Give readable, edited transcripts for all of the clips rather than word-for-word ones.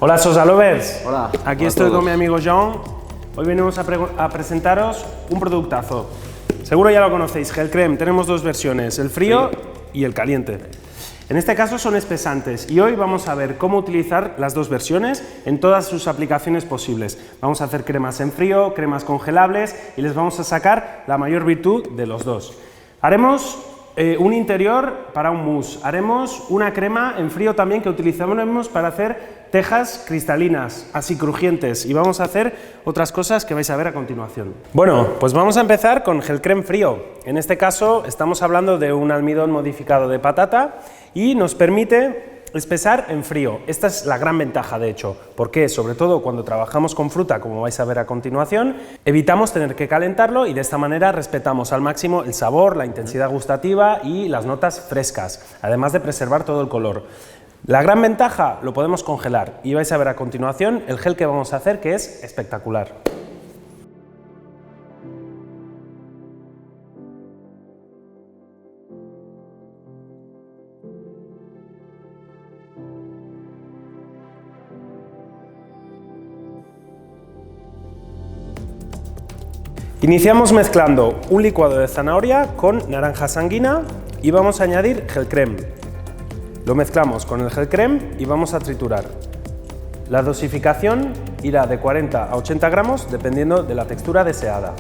Hola Sosa Lovers. Hola. Aquí estoy con mi amigo John. Hoy venimos a presentaros un productazo. Seguro ya lo conocéis, Gel Creme. Tenemos dos versiones, el frío y el caliente. En este caso son espesantes y hoy vamos a ver cómo utilizar las dos versiones en todas sus aplicaciones posibles. Vamos a hacer cremas en frío, cremas congelables y les vamos a sacar la mayor virtud de los dos. Haremos un interior para un mousse, haremos una crema en frío también que utilizaremos para hacer tejas cristalinas, así crujientes, y vamos a hacer otras cosas que vais a ver a continuación. Bueno, pues vamos a empezar con Gel Creme frío. En este caso estamos hablando de un almidón modificado de patata y nos permite espesar en frío. Esta es la gran ventaja, de hecho, porque sobre todo cuando trabajamos con fruta, como vais a ver a continuación, evitamos tener que calentarlo y de esta manera respetamos al máximo el sabor, la intensidad gustativa y las notas frescas, además de preservar todo el color. La gran ventaja, lo podemos congelar y vais a ver a continuación el gel que vamos a hacer, que es espectacular. Iniciamos mezclando un licuado de zanahoria con naranja sanguina y vamos a añadir Gel Creme. Lo mezclamos con el Gel Creme y vamos a triturar. La dosificación irá de 40 a 80 gramos dependiendo de la textura deseada.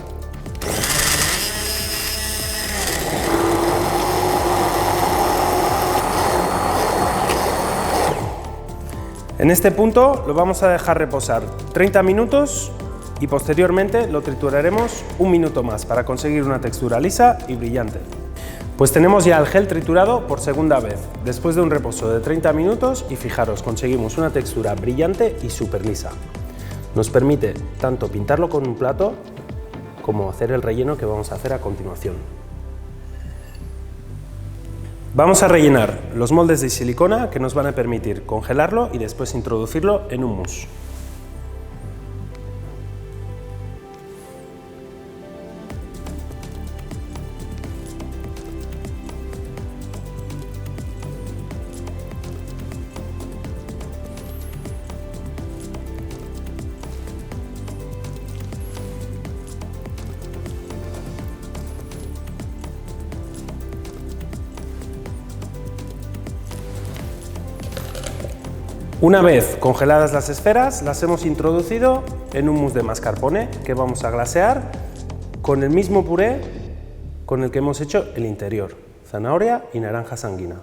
En este punto lo vamos a dejar reposar 30 minutos y posteriormente lo trituraremos un minuto más para conseguir una textura lisa y brillante. Pues tenemos ya el gel triturado por segunda vez, después de un reposo de 30 minutos y fijaros, conseguimos una textura brillante y súper lisa. Nos permite tanto pintarlo con un plato como hacer el relleno que vamos a hacer a continuación. Vamos a rellenar los moldes de silicona que nos van a permitir congelarlo y después introducirlo en un mousse. Una vez congeladas las esferas, las hemos introducido en un mousse de mascarpone que vamos a glasear con el mismo puré con el que hemos hecho el interior, zanahoria y naranja sanguina.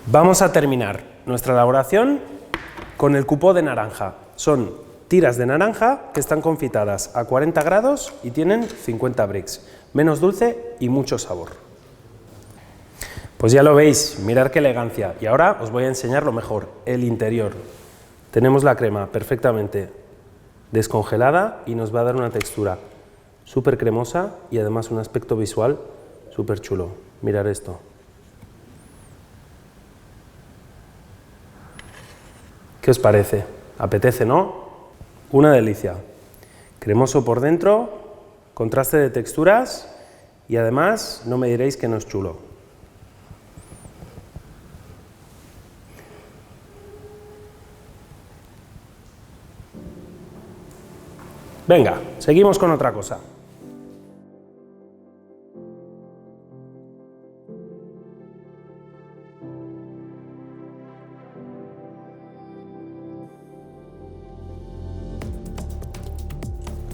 Vamos a terminar nuestra elaboración con el cupó de naranja. Son tiras de naranja que están confitadas a 40 grados y tienen 50 brix, menos dulce y mucho sabor. Pues ya lo veis, mirad qué elegancia. Y ahora os voy a enseñar lo mejor, el interior. Tenemos la crema perfectamente descongelada y nos va a dar una textura súper cremosa y además un aspecto visual súper chulo. Mirad esto. ¿Qué os parece? ¿Apetece, no? Una delicia. Cremoso por dentro, contraste de texturas y además no me diréis que no es chulo. Venga, seguimos con otra cosa.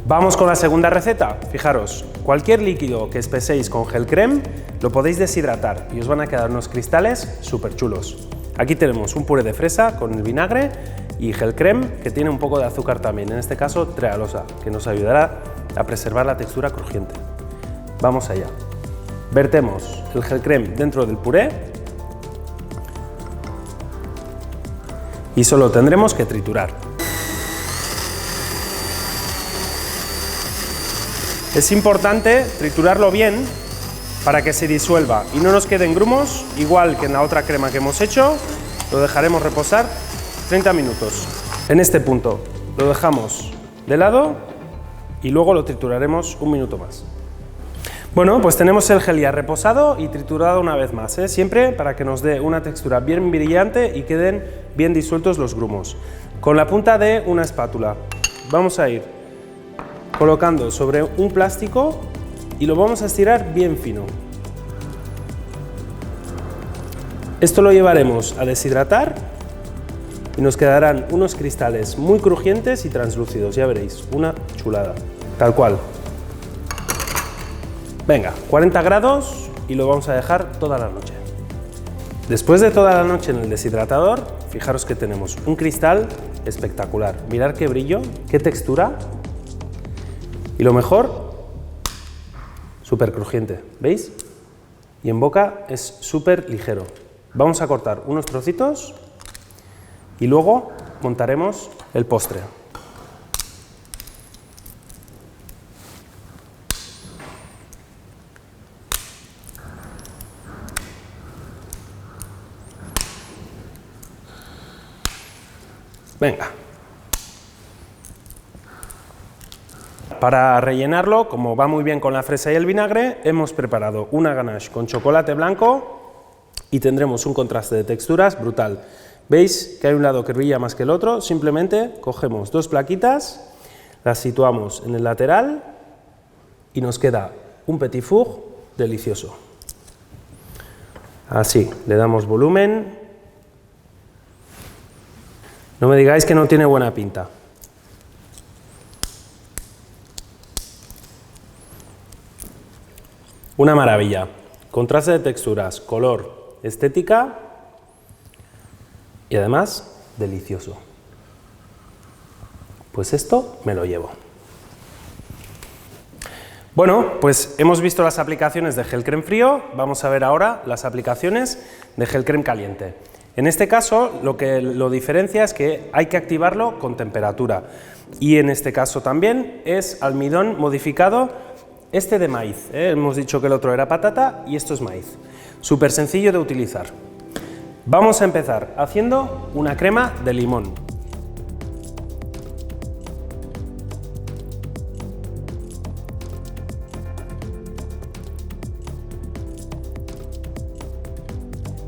Vamos con la segunda receta. Fijaros, cualquier líquido que espeséis con Gel Creme lo podéis deshidratar y os van a quedar unos cristales súper chulos. Aquí tenemos un puré de fresa con el vinagre y Gel Creme que tiene un poco de azúcar también, en este caso trealosa, que nos ayudará a preservar la textura crujiente. Vamos allá. Vertemos el Gel Creme dentro del puré y solo tendremos que triturar. Es importante triturarlo bien Para que se disuelva y no nos queden grumos, igual que en la otra crema que hemos hecho, lo dejaremos reposar 30 minutos. En este punto lo dejamos de lado y luego lo trituraremos un minuto más. Bueno, pues tenemos el gel ya reposado y triturado una vez más, siempre para que nos dé una textura bien brillante y queden bien disueltos los grumos. Con la punta de una espátula vamos a ir colocando sobre un plástico y lo vamos a estirar bien fino. Esto lo llevaremos a deshidratar y nos quedarán unos cristales muy crujientes y translúcidos, ya veréis, una chulada, tal cual. Venga, 40 grados y lo vamos a dejar toda la noche. Después de toda la noche en el deshidratador, fijaros que tenemos un cristal espectacular. Mirad qué brillo, qué textura y lo mejor, súper crujiente, ¿veis? Y en boca es súper ligero. Vamos a cortar unos trocitos y luego montaremos el postre. Venga. Para rellenarlo, como va muy bien con la fresa y el vinagre, hemos preparado una ganache con chocolate blanco y tendremos un contraste de texturas brutal. ¿Veis que hay un lado que brilla más que el otro? Simplemente cogemos dos plaquitas, las situamos en el lateral y nos queda un petit four delicioso. Así, le damos volumen. No me digáis que no tiene buena pinta. Una maravilla. Contraste de texturas, color, estética y además delicioso. Pues esto me lo llevo. Bueno, pues hemos visto las aplicaciones de gel creme frío, vamos a ver ahora las aplicaciones de gel creme caliente. En este caso, lo que lo diferencia es que hay que activarlo con temperatura y en este caso también es almidón modificado, este de maíz, hemos dicho que el otro era patata y esto es maíz. Súper sencillo de utilizar. Vamos a empezar haciendo una crema de limón.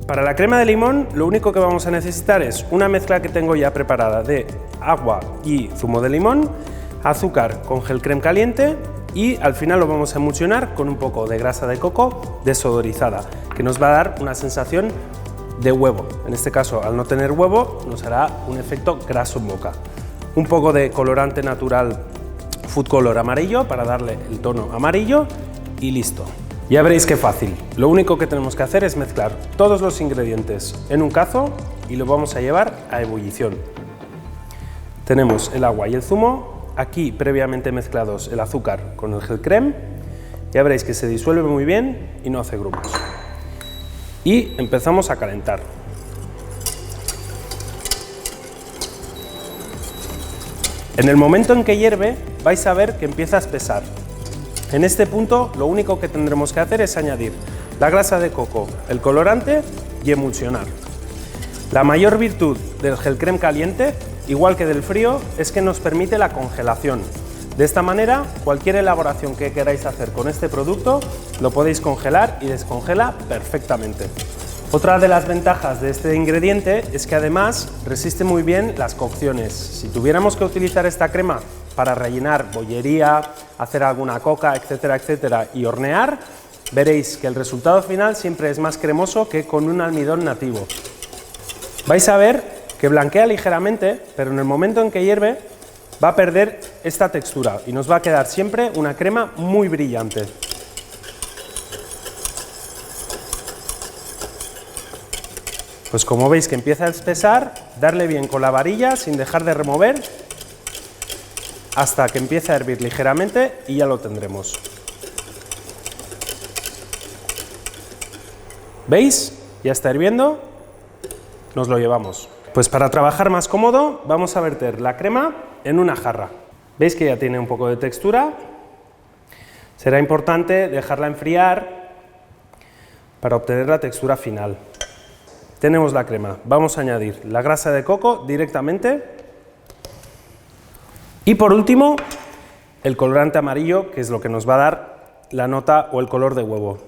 Para la crema de limón lo único que vamos a necesitar es una mezcla que tengo ya preparada de agua y zumo de limón, azúcar con gel creme caliente y al final lo vamos a emulsionar con un poco de grasa de coco desodorizada, que nos va a dar una sensación de huevo. En este caso, al no tener huevo, nos hará un efecto graso en boca. Un poco de colorante natural Food Color amarillo para darle el tono amarillo y listo. Ya veréis qué fácil. Lo único que tenemos que hacer es mezclar todos los ingredientes en un cazo y lo vamos a llevar a ebullición. Tenemos el agua y el zumo, aquí previamente mezclados el azúcar con el gel creme. Ya veréis que se disuelve muy bien y no hace grumos. Y empezamos a calentar. En el momento en que hierve vais a ver que empieza a espesar. En este punto lo único que tendremos que hacer es añadir la grasa de coco, el colorante y emulsionar. La mayor virtud del gel creme caliente, igual que del frío, es que nos permite la congelación. De esta manera, cualquier elaboración que queráis hacer con este producto lo podéis congelar y descongela perfectamente. Otra de las ventajas de este ingrediente es que además resiste muy bien las cocciones. Si tuviéramos que utilizar esta crema para rellenar bollería, hacer alguna coca, etcétera, etcétera, y hornear, veréis que el resultado final siempre es más cremoso que con un almidón nativo. Vais a ver que blanquea ligeramente, pero en el momento en que hierve va a perder esta textura y nos va a quedar siempre una crema muy brillante. Pues como veis que empieza a espesar, darle bien con la varilla sin dejar de remover hasta que empiece a hervir ligeramente y ya lo tendremos. ¿Veis? Ya está hirviendo, nos lo llevamos. Pues para trabajar más cómodo vamos a verter la crema en una jarra. ¿Veis que ya tiene un poco de textura? Será importante dejarla enfriar para obtener la textura final. Tenemos la crema, vamos a añadir la grasa de coco directamente y por último el colorante amarillo, que es lo que nos va a dar la nota o el color de huevo.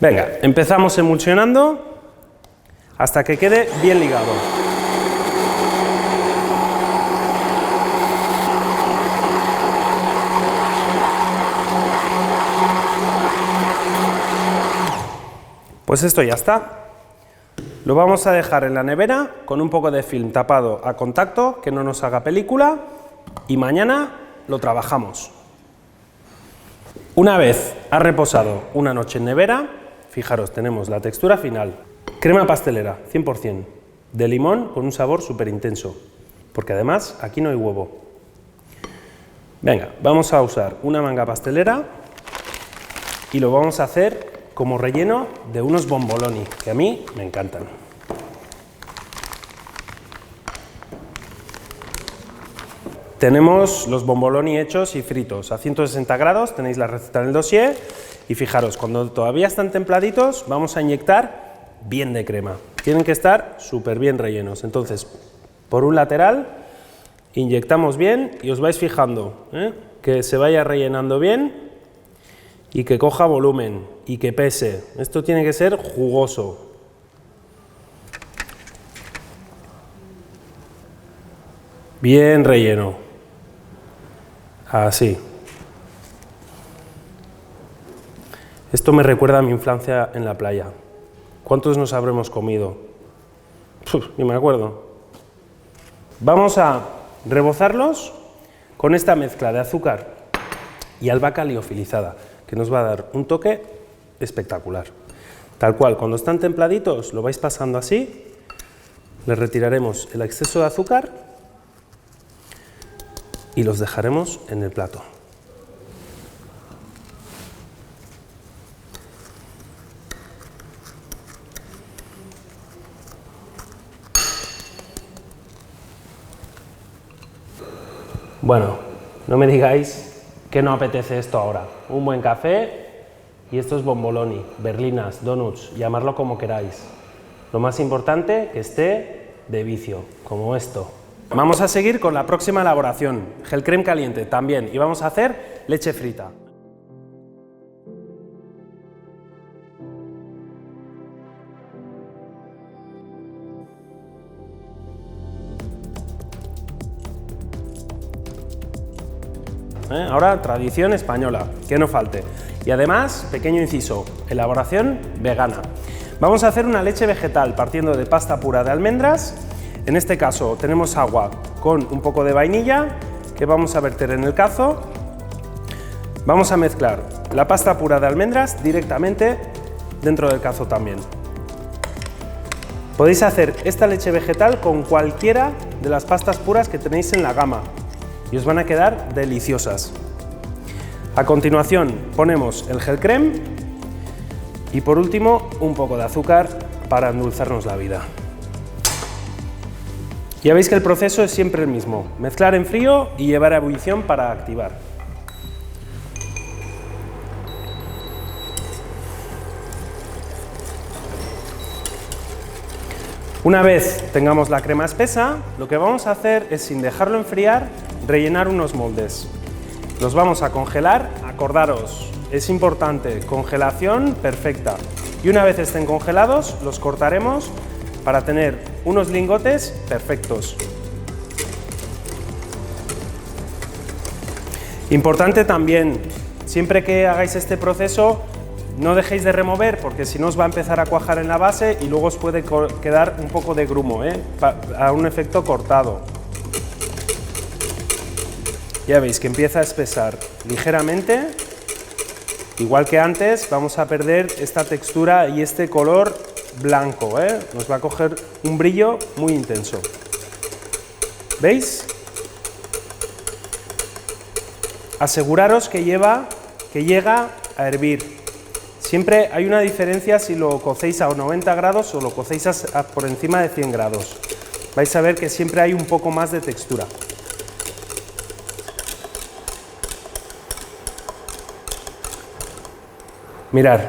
Venga, empezamos emulsionando hasta que quede bien ligado. Pues esto ya está. Lo vamos a dejar en la nevera con un poco de film tapado a contacto, que no nos haga película, y mañana lo trabajamos. Una vez ha reposado una noche en nevera, fijaros, tenemos la textura final. Crema pastelera, 100%, de limón con un sabor súper intenso, porque además aquí no hay huevo. Venga, vamos a usar una manga pastelera y lo vamos a hacer como relleno de unos bomboloni, que a mí me encantan. Tenemos los bomboloni hechos y fritos a 160 grados, tenéis la receta en el dossier, y fijaros, cuando todavía están templaditos, vamos a inyectar bien de crema. Tienen que estar súper bien rellenos. Entonces, por un lateral, inyectamos bien y os vais fijando, que se vaya rellenando bien y que coja volumen y que pese. Esto tiene que ser jugoso. Bien relleno. Así. Esto me recuerda a mi infancia en la playa. ¿Cuántos nos habremos comido? Ni me acuerdo. Vamos a rebozarlos con esta mezcla de azúcar y albahaca liofilizada, que nos va a dar un toque espectacular. Tal cual, cuando están templaditos lo vais pasando así, le retiraremos el exceso de azúcar y los dejaremos en el plato. Bueno, no me digáis que no apetece esto ahora. Un buen café y estos bomboloni, berlinas, donuts, llamarlo como queráis. Lo más importante, que esté de vicio, como esto. Vamos a seguir con la próxima elaboración, gel crème caliente también, y vamos a hacer leche frita. Ahora, tradición española, que no falte. Y además, pequeño inciso, elaboración vegana. Vamos a hacer una leche vegetal partiendo de pasta pura de almendras. En este caso tenemos agua con un poco de vainilla que vamos a verter en el cazo. Vamos a mezclar la pasta pura de almendras directamente dentro del cazo también. Podéis hacer esta leche vegetal con cualquiera de las pastas puras que tenéis en la gama y os van a quedar deliciosas. A continuación ponemos el gel crème y por último un poco de azúcar para endulzarnos la vida. Ya veis que el proceso es siempre el mismo, mezclar en frío y llevar a ebullición para activar. Una vez tengamos la crema espesa, lo que vamos a hacer es, sin dejarlo enfriar, rellenar unos moldes. Los vamos a congelar, acordaros, es importante, congelación perfecta. Y una vez estén congelados, los cortaremos para tener unos lingotes perfectos. Importante también, siempre que hagáis este proceso, no dejéis de remover, porque si no os va a empezar a cuajar en la base y luego os puede quedar un poco de grumo, a un efecto cortado. Ya veis que empieza a espesar ligeramente, igual que antes vamos a perder esta textura y este color blanco, nos va a coger un brillo muy intenso. ¿Veis? Aseguraros que llega a hervir. siempre hay una diferencia si lo cocéis a 90 grados o lo cocéis por encima de 100 grados. Vais a ver que siempre hay un poco más de textura. Mirad,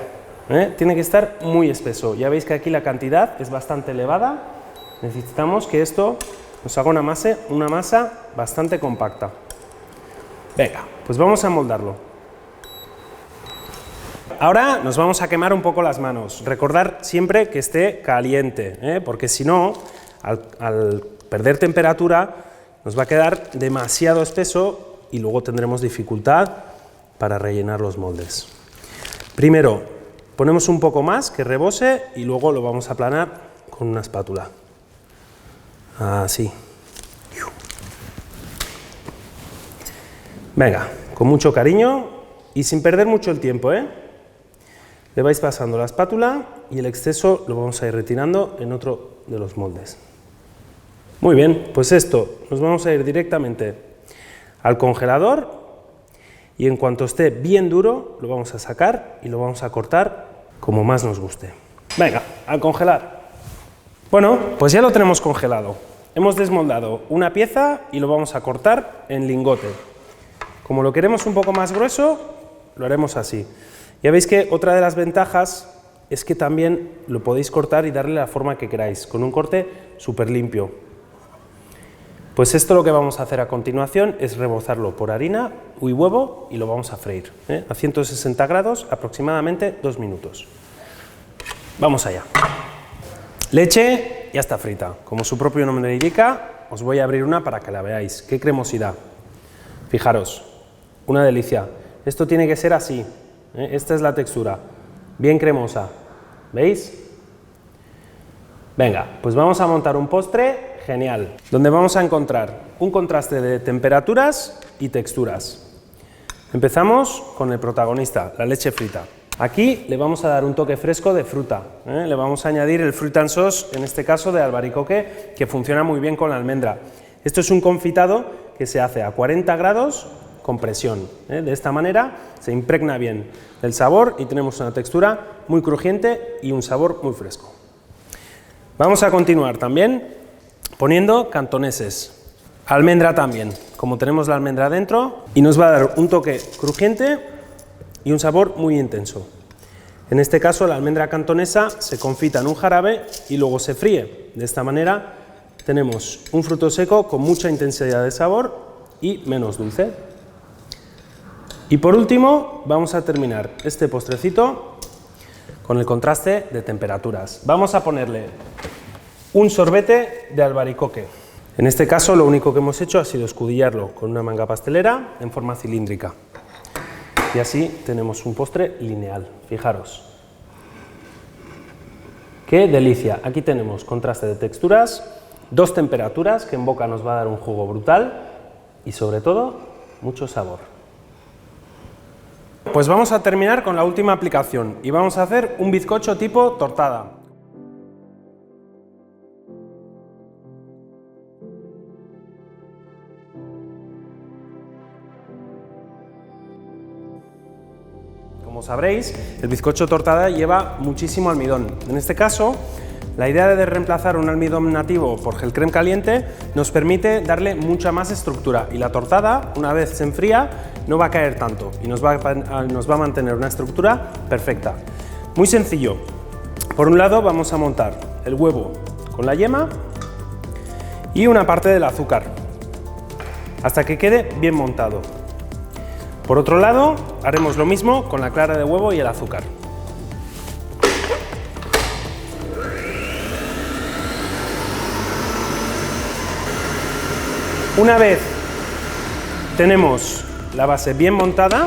tiene que estar muy espeso. Ya veis que aquí la cantidad es bastante elevada. Necesitamos que esto nos haga una masa bastante compacta. Venga, pues vamos a moldarlo. Ahora nos vamos a quemar un poco las manos. Recordar siempre que esté caliente, porque si no, al perder temperatura, nos va a quedar demasiado espeso y luego tendremos dificultad para rellenar los moldes. Primero, ponemos un poco más que rebose y luego lo vamos a aplanar con una espátula. Así. Venga, con mucho cariño y sin perder mucho el tiempo, Le vais pasando la espátula y el exceso lo vamos a ir retirando en otro de los moldes. Muy bien, pues esto nos vamos a ir directamente al congelador y en cuanto esté bien duro lo vamos a sacar y lo vamos a cortar como más nos guste. Venga, a congelar. Bueno, pues ya lo tenemos congelado. Hemos desmoldado una pieza y lo vamos a cortar en lingote. Como lo queremos un poco más grueso, lo haremos así. Ya veis que otra de las ventajas es que también lo podéis cortar y darle la forma que queráis, con un corte súper limpio. Pues esto lo que vamos a hacer a continuación es rebozarlo por harina y huevo y lo vamos a freír, a 160 grados aproximadamente 2 minutos. Vamos allá. Leche ya está frita. Como su propio nombre indica, os voy a abrir una para que la veáis. ¡Qué cremosidad! Fijaros, una delicia. Esto tiene que ser así. Esta es la textura, bien cremosa. ¿Veis? Venga, pues vamos a montar un postre genial, donde vamos a encontrar un contraste de temperaturas y texturas. Empezamos con el protagonista, la leche frita. Aquí le vamos a dar un toque fresco de fruta, le vamos a añadir el fruit and sauce, en este caso de albaricoque, que funciona muy bien con la almendra. Esto es un confitado que se hace a 40 grados con presión. De esta manera se impregna bien el sabor y tenemos una textura muy crujiente y un sabor muy fresco. Vamos a continuar también poniendo cantoneses. Almendra también, como tenemos la almendra dentro, y nos va a dar un toque crujiente y un sabor muy intenso. En este caso la almendra cantonesa se confita en un jarabe y luego se fríe. De esta manera tenemos un fruto seco con mucha intensidad de sabor y menos dulce. Y por último vamos a terminar este postrecito con el contraste de temperaturas. Vamos a ponerle un sorbete de albaricoque. En este caso lo único que hemos hecho ha sido escudillarlo con una manga pastelera en forma cilíndrica. Y así tenemos un postre lineal, fijaros. ¡Qué delicia! Aquí tenemos contraste de texturas, 2 temperaturas que en boca nos va a dar un jugo brutal y sobre todo mucho sabor. Pues vamos a terminar con la última aplicación y vamos a hacer un bizcocho tipo tortada. Como sabréis, el bizcocho tortada lleva muchísimo almidón. En este caso, la idea de reemplazar un almidón nativo por gel crème caliente nos permite darle mucha más estructura y la tortada, una vez se enfría, no va a caer tanto y nos va a mantener una estructura perfecta. Muy sencillo. Por un lado vamos a montar el huevo con la yema y una parte del azúcar hasta que quede bien montado. Por otro lado, haremos lo mismo con la clara de huevo y el azúcar. Una vez tenemos la base bien montada,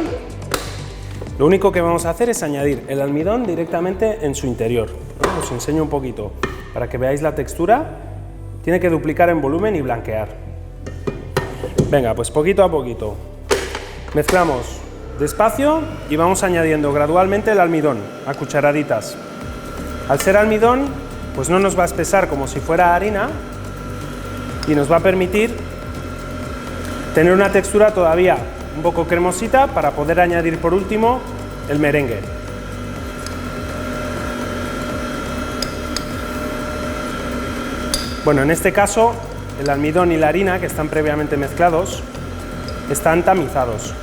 lo único que vamos a hacer es añadir el almidón directamente en su interior. Os enseño un poquito para que veáis la textura. Tiene que duplicar en volumen y blanquear. Venga, pues poquito a poquito. Mezclamos despacio y vamos añadiendo gradualmente el almidón a cucharaditas. Al ser almidón, pues no nos va a espesar como si fuera harina y nos va a permitir tener una textura todavía un poco cremosita para poder añadir por último el merengue. Bueno, en este caso, el almidón y la harina, que están previamente mezclados, están tamizados.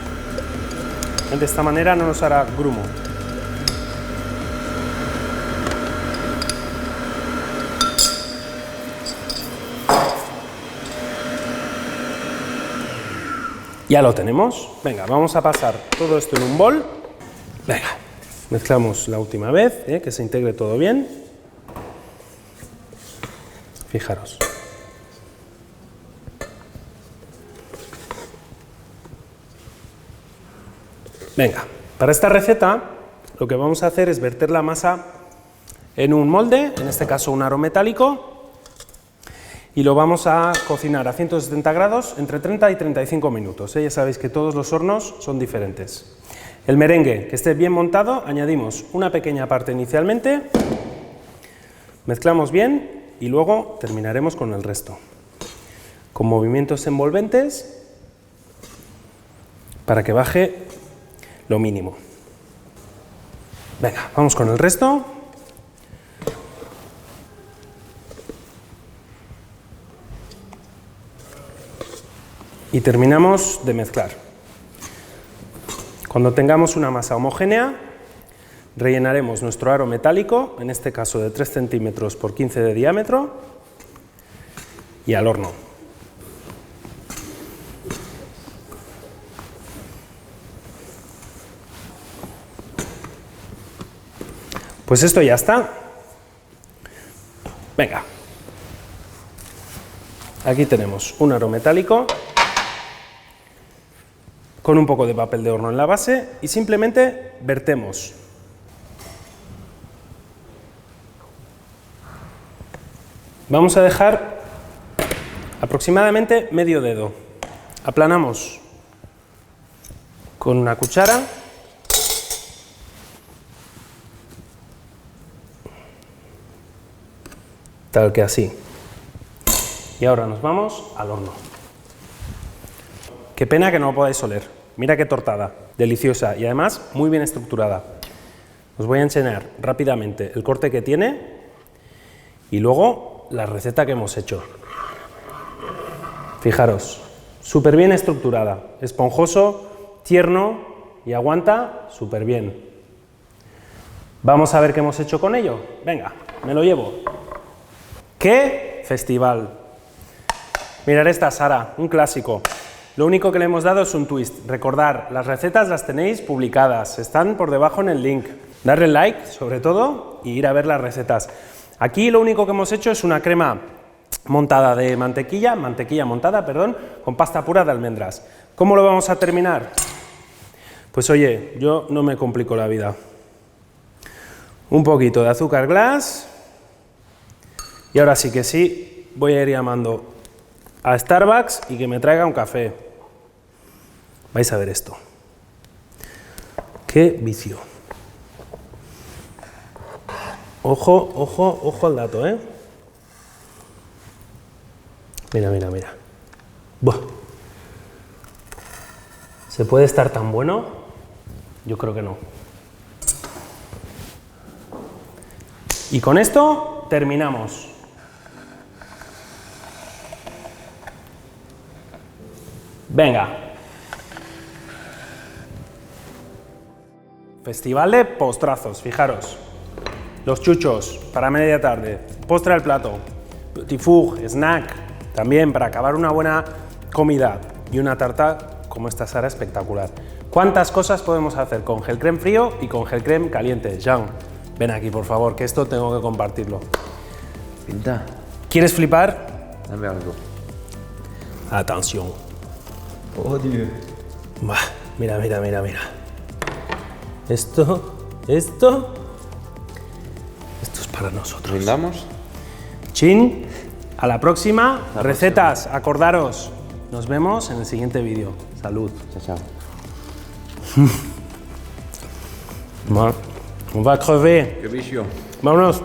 De esta manera no nos hará grumo. Ya lo tenemos. Venga, vamos a pasar todo esto en un bol. Venga, mezclamos la última vez, que se integre todo bien. Fijaros. Venga, para esta receta lo que vamos a hacer es verter la masa en un molde, en este caso un aro metálico, y lo vamos a cocinar a 170 grados entre 30 y 35 minutos. Ya sabéis que todos los hornos son diferentes. El merengue, que esté bien montado, añadimos una pequeña parte inicialmente, mezclamos bien y luego terminaremos con el resto. Con movimientos envolventes para que baje lo mínimo. Venga, vamos con el resto. Y terminamos de mezclar. Cuando tengamos una masa homogénea, rellenaremos nuestro aro metálico, en este caso de 3 centímetros por 15 de diámetro, y al horno. Pues esto ya está. Venga. Aquí tenemos un aro metálico con un poco de papel de horno en la base y simplemente vertemos. Vamos a dejar aproximadamente medio dedo. Aplanamos con una cuchara. Tal que así. Y ahora nos vamos al horno. Qué pena que no lo podáis oler. Mira qué tortada, deliciosa y además muy bien estructurada. Os voy a enseñar rápidamente el corte que tiene y luego la receta que hemos hecho. Fijaros, súper bien estructurada, esponjoso, tierno y aguanta súper bien. Vamos a ver qué hemos hecho con ello. Venga, me lo llevo. ¡Qué festival! Mirad esta Sara, un clásico. Lo único que le hemos dado es un twist. Recordad, las recetas las tenéis publicadas, están por debajo en el link. Darle like, sobre todo, y ir a ver las recetas. Aquí lo único que hemos hecho es una crema montada de mantequilla montada, perdón, con pasta pura de almendras. ¿Cómo lo vamos a terminar? Pues oye, yo no me complico la vida. Un poquito de azúcar glass. Y ahora sí que sí, voy a ir llamando a Starbucks y que me traiga un café. Vais a ver esto. ¡Qué vicio! Ojo, ojo, ojo al dato, ¿eh? Mira, mira, mira. ¡Buah! ¿Se puede estar tan bueno? Yo creo que no. Y con esto terminamos. Venga. Festival de postrazos, fijaros. Los chuchos para media tarde, postre al plato, petit four, snack, también para acabar una buena comida y una tarta como esta Sara espectacular. ¿Cuántas cosas podemos hacer con gel crème frío y con gel crème caliente? Jean, ven aquí por favor, que esto tengo que compartirlo. Pinta. ¿Quieres flipar? Dame algo. Atención. Oh, Dios. Bah, mira, mira, mira, mira. Esto es para nosotros. ¿Brindamos? Chin, a la próxima. Recetas, acordaros. Nos vemos en el siguiente vídeo. Salud. Chao, chao. On va crever. Qué vicio. Vámonos.